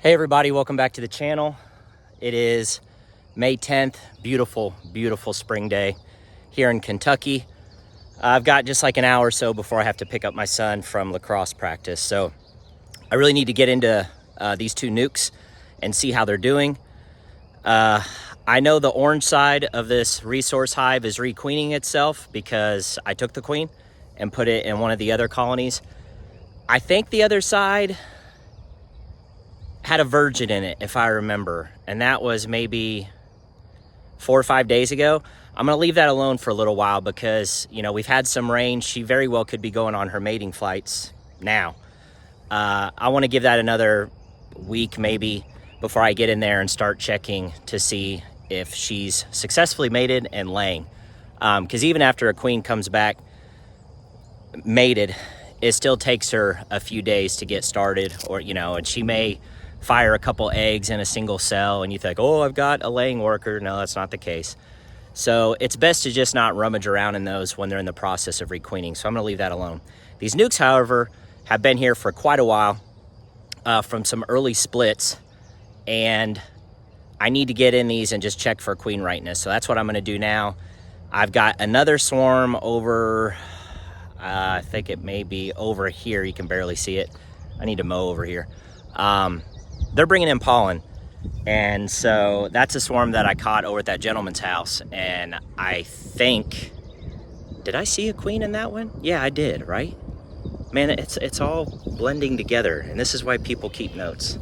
Hey everybody, welcome back to the channel. It is May 10th, beautiful, beautiful spring day here in Kentucky. I've got just like an hour or so before I have to pick up my son from lacrosse practice. So I really need to get into these two nukes and see how they're doing. I know the orange side of this resource hive is requeening itself because I took the queen and put it in one of the other colonies. I think the other side had a virgin in it, if I remember, and that was maybe 4 or 5 days ago. I'm gonna leave that alone for a little while because, you know, we've had some rain. She very well could be going on her mating flights now. I want to give that another week maybe before I get in there and start checking to see if she's successfully mated and laying. Because even after a queen comes back mated, it still takes her a few days to get started, or, you know, and she may fire a couple eggs in a single cell and you think, oh, I've got a laying worker. No, that's not the case. So it's best to just not rummage around in those when they're in the process of requeening. So I'm going to leave that alone. These nukes, however, have been here for quite a while from some early splits, and I need to get in these and just check for queen rightness. So that's what I'm going to do now. I've got another swarm over, I think it may be over here. You can barely see it. I need to mow over here. They're bringing in pollen. And so that's a swarm that I caught over at that gentleman's house. And I think, did I see a queen in that one? Yeah, I did, right? Man, it's all blending together. And this is why people keep notes.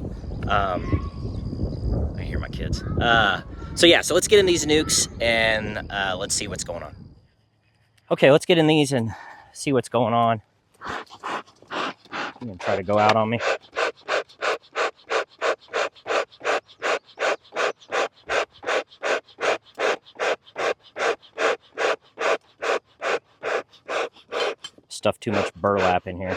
I hear my kids. So yeah, so let's get in these nukes and let's see what's going on. Okay, let's get in these and see what's going on. I'm gonna try to go out on me. Stuff too much burlap in here.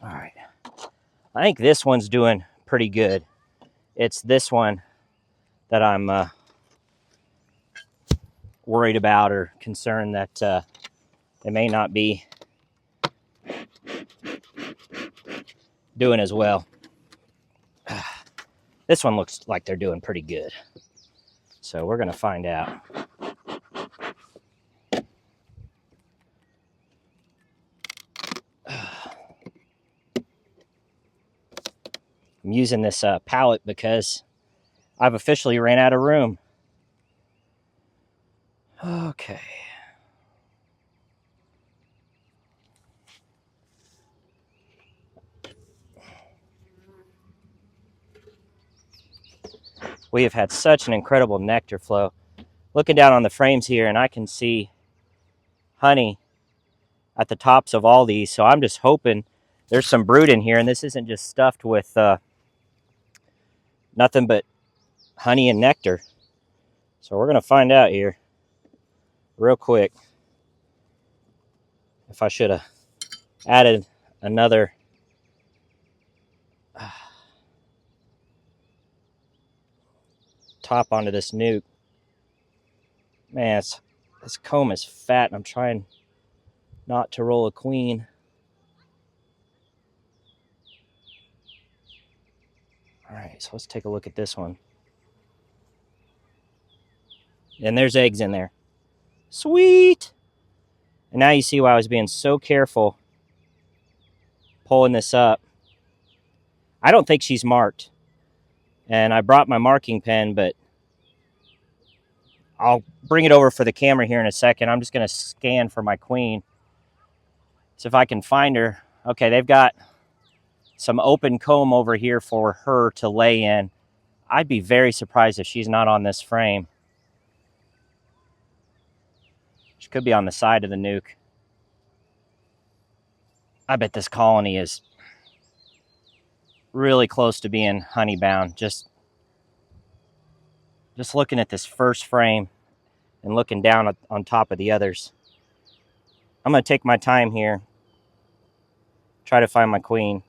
All right, I think this one's doing pretty good. It's this one that I'm worried about or concerned that they may not be doing as well. This one looks like they're doing pretty good. So we're gonna find out. I'm using this palette because I've officially ran out of room. Okay. We have had such an incredible nectar flow. Looking down on the frames here, and I can see honey at the tops of all these. So I'm just hoping there's some brood in here, and this isn't just stuffed with nothing but honey and nectar. So we're gonna find out here real quick if I should have added another top onto this nuke. Man, this comb is fat, and I'm trying not to roll a queen. All right, so let's take a look at this one. And there's eggs in there. Sweet! And now you see why I was being so careful pulling this up. I don't think she's marked. And I brought my marking pen, but I'll bring it over for the camera here in a second. I'm just going to scan for my queen. See if I can find her. Okay, they've got some open comb over here for her to lay in. I'd be very surprised if she's not on this frame. She could be on the side of the nuke. I bet this colony is really close to being honey bound. Just looking at this first frame and looking down on top of the others. I'm going to take my time here, try to find my queen.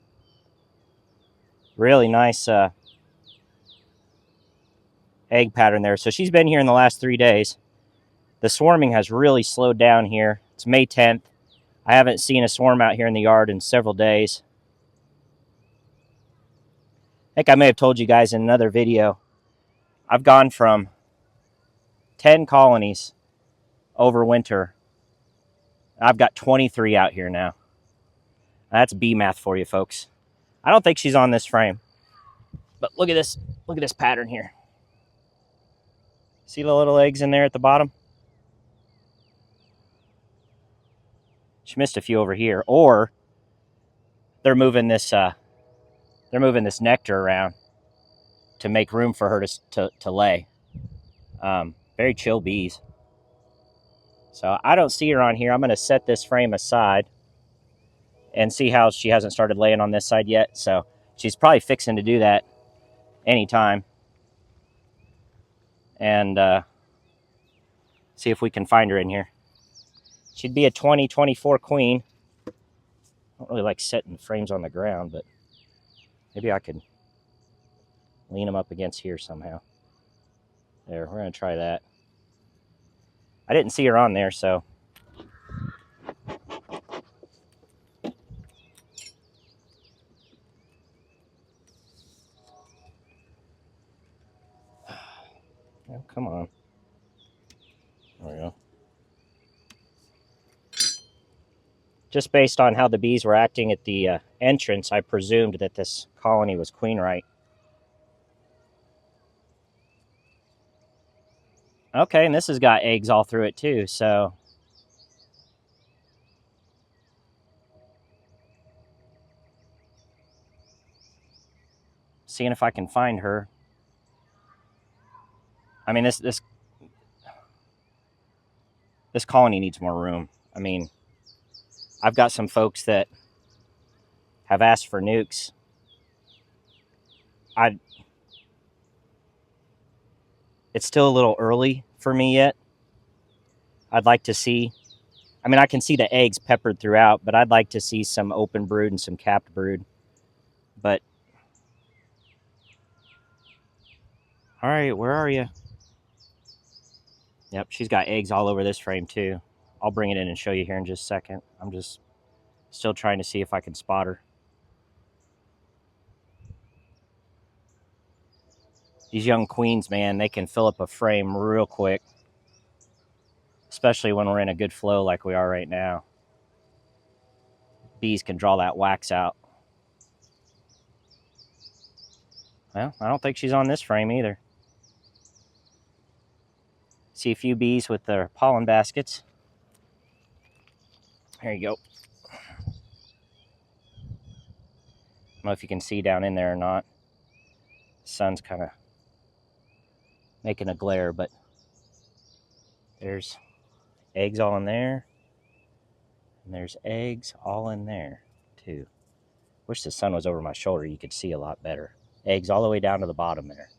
Really nice egg pattern there. So she's been here in the last 3 days. The swarming has really slowed down here. It's May 10th. I haven't seen a swarm out here in the yard in several days. I think I may have told you guys in another video, I've gone from 10 colonies over winter. I've got 23 out here now. That's bee math for you, folks. I don't think she's on this frame. But look at this. Look at this pattern here. See the little eggs in there at the bottom? She missed a few over here. Or they're moving this nectar around to make room for her to lay. Very chill bees. So I don't see her on here. I'm going to set this frame aside and see how she hasn't started laying on this side yet. So she's probably fixing to do that anytime. And see if we can find her in here. She'd be a 2024 queen. I don't really like setting frames on the ground, but maybe I could lean them up against here somehow. There, we're going to try that. I didn't see her on there, so. Oh, come on. There we go. Just based on how the bees were acting at the entrance, I presumed that this colony was queenright. Okay, and this has got eggs all through it too, so. Seeing if I can find her. I mean, this colony needs more room. I mean, I've got some folks that have asked for nukes. It's still a little early for me yet. I'd like to see, I mean, I can see the eggs peppered throughout, but I'd like to see some open brood and some capped brood. But, all right, where are you? Yep, she's got eggs all over this frame too. I'll bring it in and show you here in just a second. I'm just still trying to see if I can spot her. These young queens, man, they can fill up a frame real quick. Especially when we're in a good flow like we are right now. Bees can draw that wax out. Well, I don't think she's on this frame either. See a few bees with their pollen baskets. There you go. I don't know if you can see down in there or not. The sun's kind of making a glare, but there's eggs all in there. And there's eggs all in there, too. Wish the sun was over my shoulder. You could see a lot better. Eggs all the way down to the bottom there.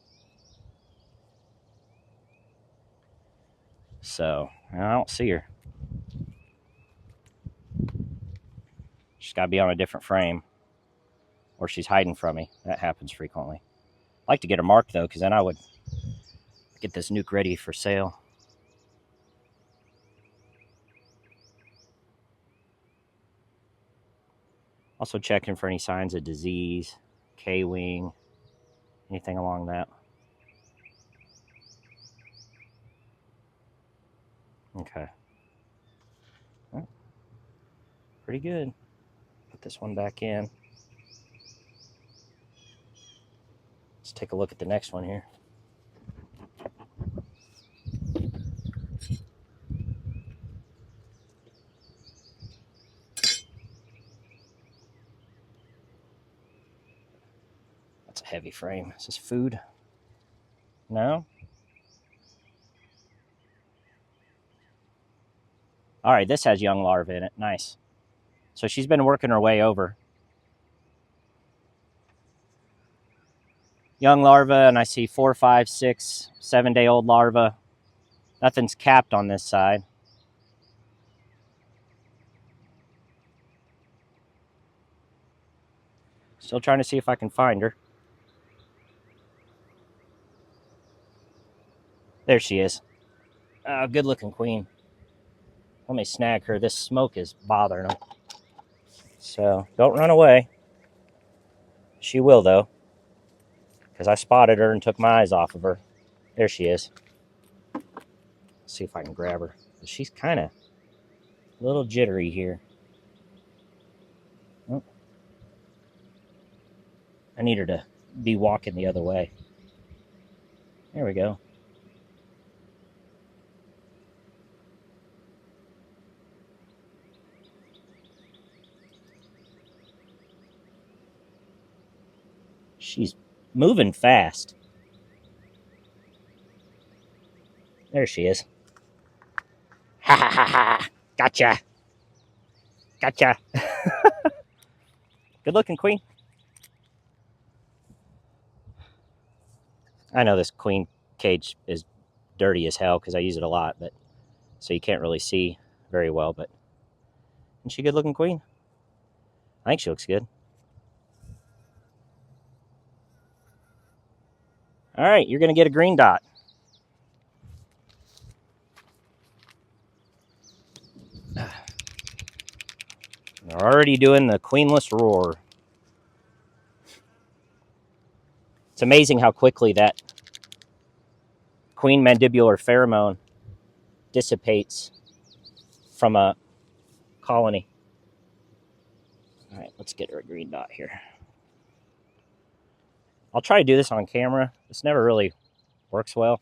So, I don't see her. She's got to be on a different frame. Or she's hiding from me. That happens frequently. I'd like to get her marked, though, because then I would get this nuke ready for sale. Also checking for any signs of disease, K-wing, anything along that. Okay. Well, pretty good. Put this one back in. Let's take a look at the next one here. That's a heavy frame. Is this food? No? All right, this has young larvae in it. Nice. So she's been working her way over. Young larva, and I see 4, 5, 6, 7-day-old larva. Nothing's capped on this side. Still trying to see if I can find her. There she is. Good looking queen. Let me snag her. This smoke is bothering them. So don't run away. She will though, because I spotted her and took my eyes off of her. There she is. Let's see if I can grab her. She's kind of a little jittery here. Oh. I need her to be walking the other way. There we go. She's moving fast. There she is. Ha ha ha ha. Gotcha. Gotcha. Good looking queen. I know this queen cage is dirty as hell because I use it a lot, but so you can't really see very well, but isn't she a good looking queen? I think she looks good. All right, you're going to get a green dot. We're already doing the queenless roar. It's amazing how quickly that queen mandibular pheromone dissipates from a colony. All right, let's get her a green dot here. I'll try to do this on camera. This never really works well.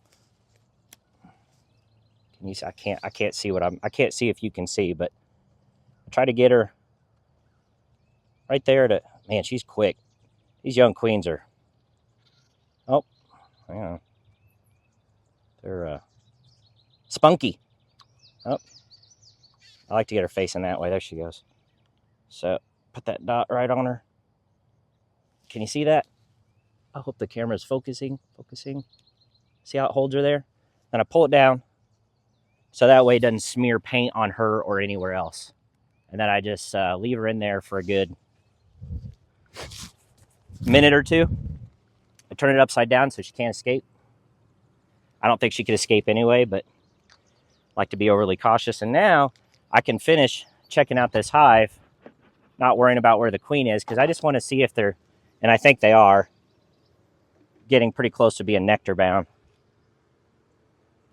Can you see? I can't see I can't see if you can see, but I try to get her right there to, man, she's quick. These young queens are, oh, yeah. They're spunky. Oh, I like to get her facing that way. There she goes. So put that dot right on her. Can you see that? I hope the camera's focusing. See how it holds her there? Then I pull it down so that way it doesn't smear paint on her or anywhere else. And then I just leave her in there for a good minute or two. I turn it upside down so she can't escape. I don't think she could escape anyway, but I like to be overly cautious. And now I can finish checking out this hive, not worrying about where the queen is, because I just want to see if they're, and I think they are, getting pretty close to being nectar bound.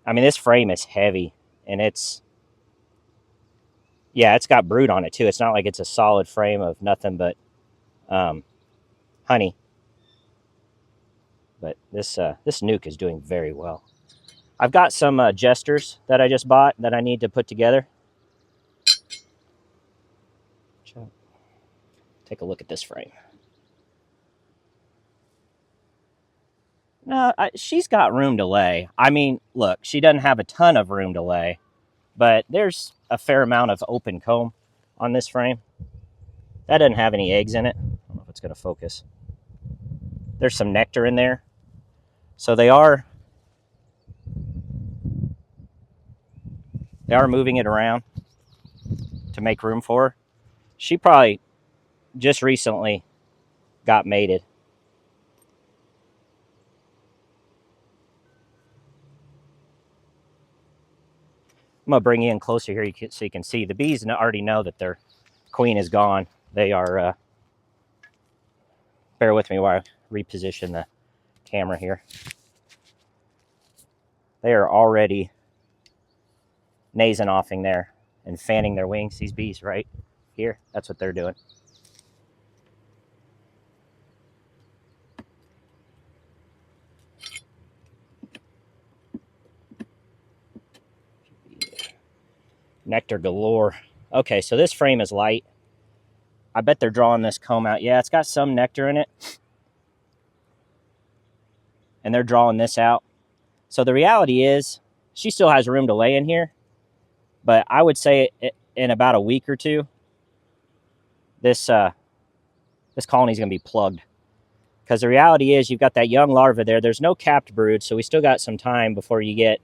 I mean, this frame is heavy, and it's, yeah, it's got brood on it too. It's not like it's a solid frame of nothing but honey. But this nuke is doing very well. I've got some jesters that I just bought that I need to put together. Take a look at this frame. No, she's got room to lay. I mean, look, she doesn't have a ton of room to lay, but there's a fair amount of open comb on this frame. That doesn't have any eggs in it. I don't know if it's going to focus. There's some nectar in there. So they are moving it around to make room for her. She probably just recently got mated. I'm going to bring you in closer here so you can see. The bees already know that their queen is gone. They are, bear with me while I reposition the camera here. They are already nasing offing there and fanning their wings. These bees right here, that's what they're doing. Nectar galore. Okay, so this frame is light. I bet they're drawing this comb out. Yeah, it's got some nectar in it. And they're drawing this out. So the reality is, she still has room to lay in here. But I would say in about a week or two, this colony is going to be plugged. Because the reality is, you've got that young larva there. There's no capped brood, so we still got some time before you get,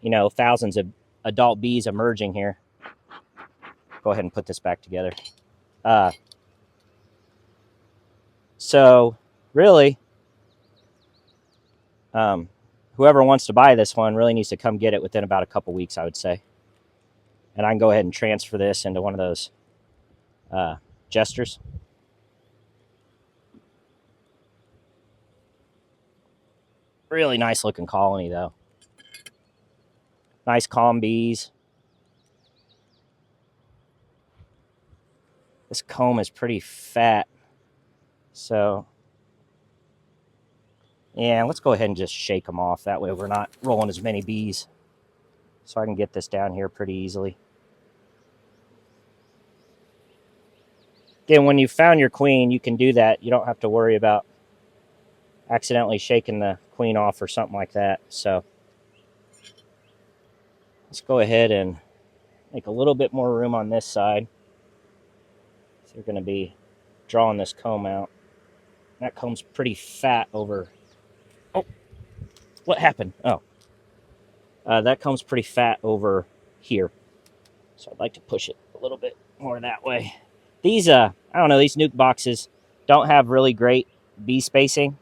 you know, thousands of adult bees emerging here. Go ahead and put this back together. So really, whoever wants to buy this one really needs to come get it within about a couple weeks, I would say. And I can go ahead and transfer this into one of those jesters. Really nice looking colony though. Nice calm bees. This comb is pretty fat. So yeah, let's go ahead and just shake them off. That way we're not rolling as many bees. So I can get this down here pretty easily. Again, when you found your queen, you can do that. You don't have to worry about accidentally shaking the queen off or something like that. So let's go ahead and make a little bit more room on this side. So you're going to be drawing this comb out. That comb's pretty fat over... Oh, what happened? Oh. That comb's pretty fat over here. So I'd like to push it a little bit more that way. These, I don't know, these nuke boxes don't have really great bee spacing.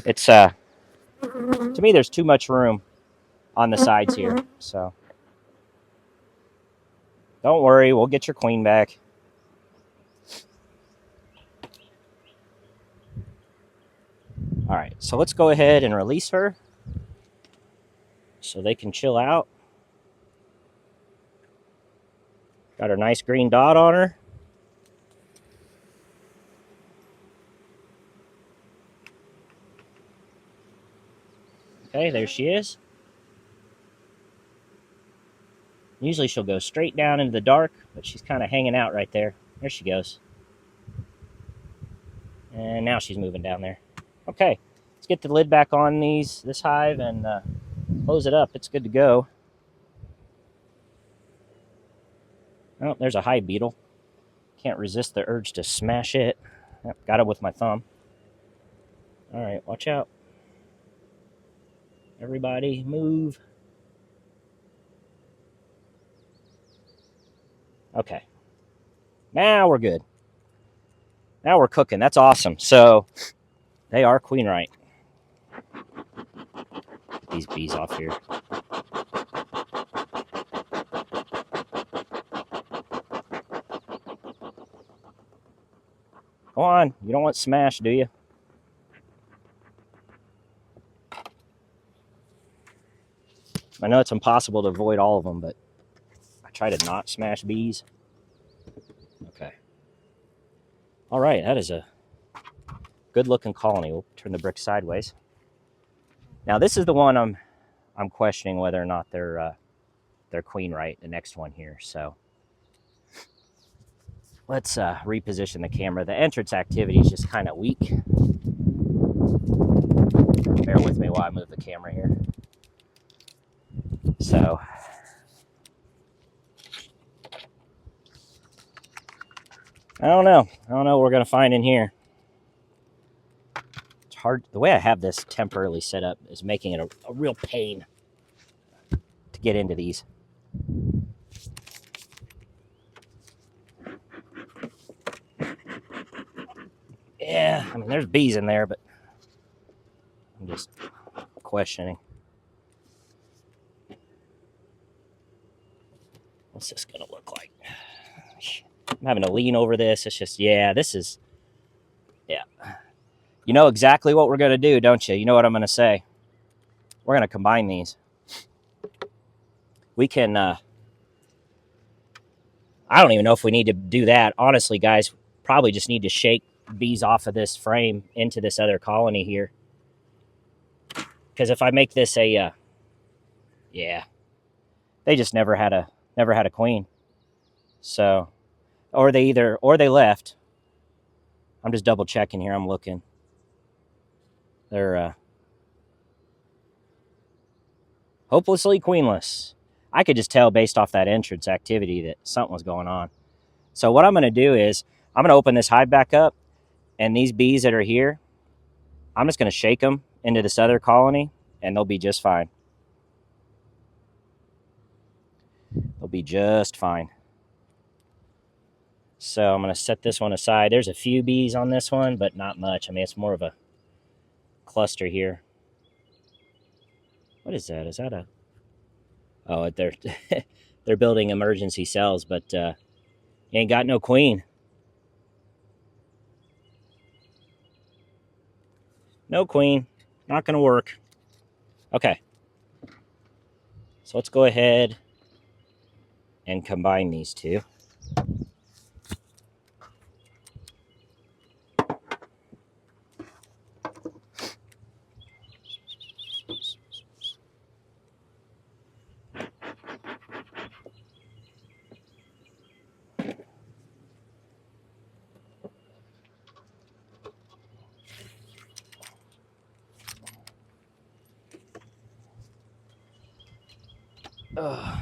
It's, to me, there's too much room on the sides here. So don't worry, we'll get your queen back. All right, so let's go ahead and release her so they can chill out. Got her nice green dot on her. Okay, there she is. Usually she'll go straight down into the dark, but she's kind of hanging out right there. There she goes. And now she's moving down there. Okay, let's get the lid back on this hive and close it up. It's good to go. Oh, there's a hive beetle. Can't resist the urge to smash it. Yep, got it with my thumb. All right, watch out. Everybody move. Okay. Now we're good. Now we're cooking. That's awesome. So they are queenright. Get these bees off here. Go on. You don't want smash, do you? I know it's impossible to avoid all of them, but I try to not smash bees. Okay. All right, that is a good-looking colony. We'll turn the brick sideways. Now, this is the one I'm questioning whether or not they're queenright, the next one here. So let's reposition the camera. The entrance activity is just kind of weak. Bear with me while I move the camera here. So I don't know what we're gonna find in here. It's hard. The way I have this temporarily set up is making it a real pain to get into these. Yeah, I mean, there's bees in there, but I'm just questioning. What's this gonna look like? I'm having to lean over this. It's just, yeah, this is, yeah. You know exactly what we're gonna do, don't you? You know what I'm gonna say. We're gonna combine these. We can, I don't even know if we need to do that. Honestly, guys, probably just need to shake bees off of this frame into this other colony here. Because if I make this a, yeah, they just never had a queen. So, or they left. I'm just double checking here. I'm looking. They're hopelessly queenless. I could just tell based off that entrance activity that something was going on. So what I'm going to do is I'm going to open this hive back up, and these bees that are here, I'm just going to shake them into this other colony, and they'll be just fine. They'll be just fine. So I'm going to set this one aside. There's a few bees on this one, but not much. I mean, it's more of a cluster here. What is that? Is that a... Oh, they're they're building emergency cells, but you ain't got no queen. No queen. Not going to work. Okay. So let's go ahead and combine these two. Ugh.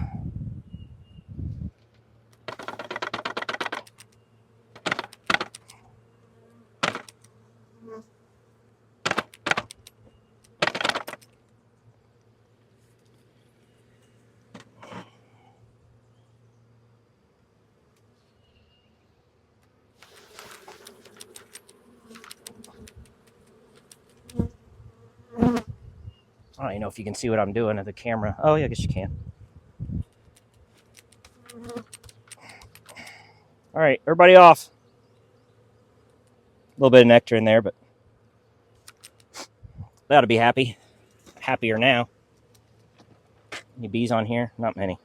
I don't even know if you can see what I'm doing at the camera. Oh, yeah, I guess you can. All right, everybody off. A little bit of nectar in there, but they ought to be happy. Happier now. Any bees on here? Not many.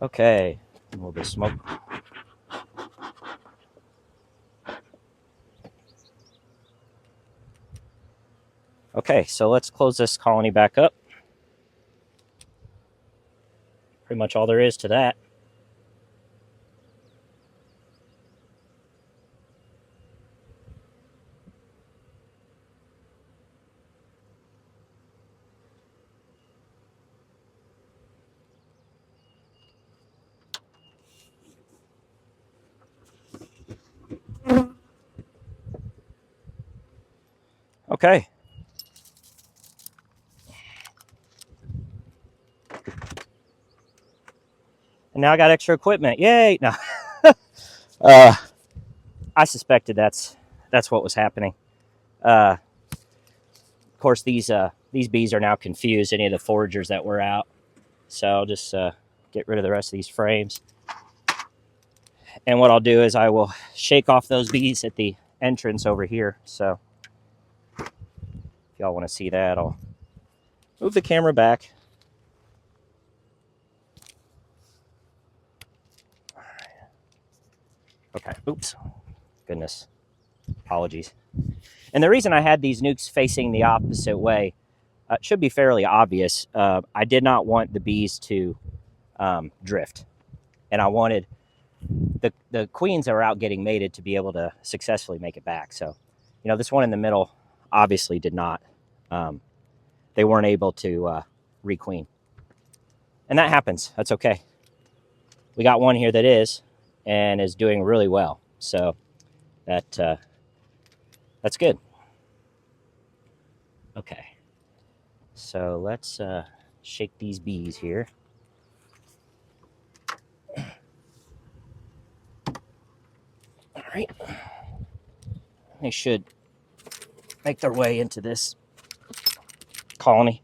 Okay, a little bit of smoke. Okay, so let's close this colony back up. Pretty much all there is to that. Okay. And now I got extra equipment. Yay! No. I suspected that's what was happening. Of course, these bees are now confused. Any of the foragers that were out, so I'll just get rid of the rest of these frames. And what I'll do is I will shake off those bees at the entrance over here. So if y'all want to see that, I'll move the camera back. Okay. Oops. Goodness. Apologies. And the reason I had these nukes facing the opposite way should be fairly obvious. I did not want the bees to drift. And I wanted the queens that were out getting mated to be able to successfully make it back. So, you know, this one in the middle obviously did not. They weren't able to requeen. And that happens. That's okay. We got one here that is, and is doing really well. So that's good. Okay. So let's shake these bees here. All right. They should make their way into this colony.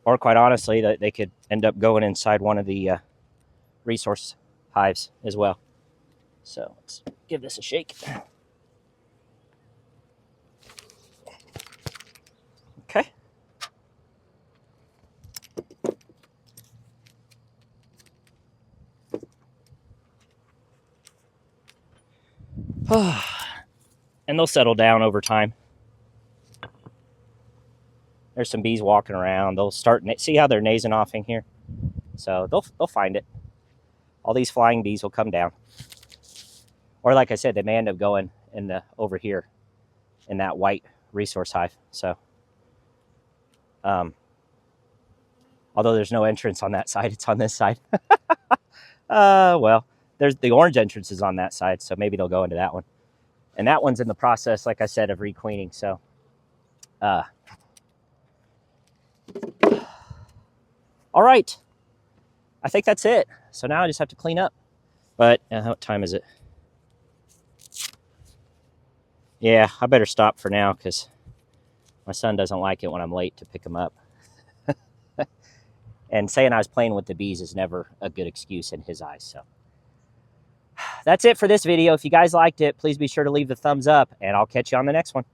Or quite honestly, they could end up going inside one of the resource hives as well. So let's give this a shake. Okay. And they'll settle down over time. There's some bees walking around. They'll start, see how they're nasing off in here? So they'll find it. All these flying bees will come down. Or like I said, they may end up going in over here in that white resource hive. So Although there's no entrance on that side, it's on this side. Well, there's the orange entrance is on that side, so maybe they'll go into that one. And that one's in the process, like I said, of requeening. So, all right. I think that's it. So now I just have to clean up. But what time is it? Yeah, I better stop for now because my son doesn't like it when I'm late to pick him up. And saying I was playing with the bees is never a good excuse in his eyes. So that's it for this video. If you guys liked it, please be sure to leave the thumbs up, and I'll catch you on the next one.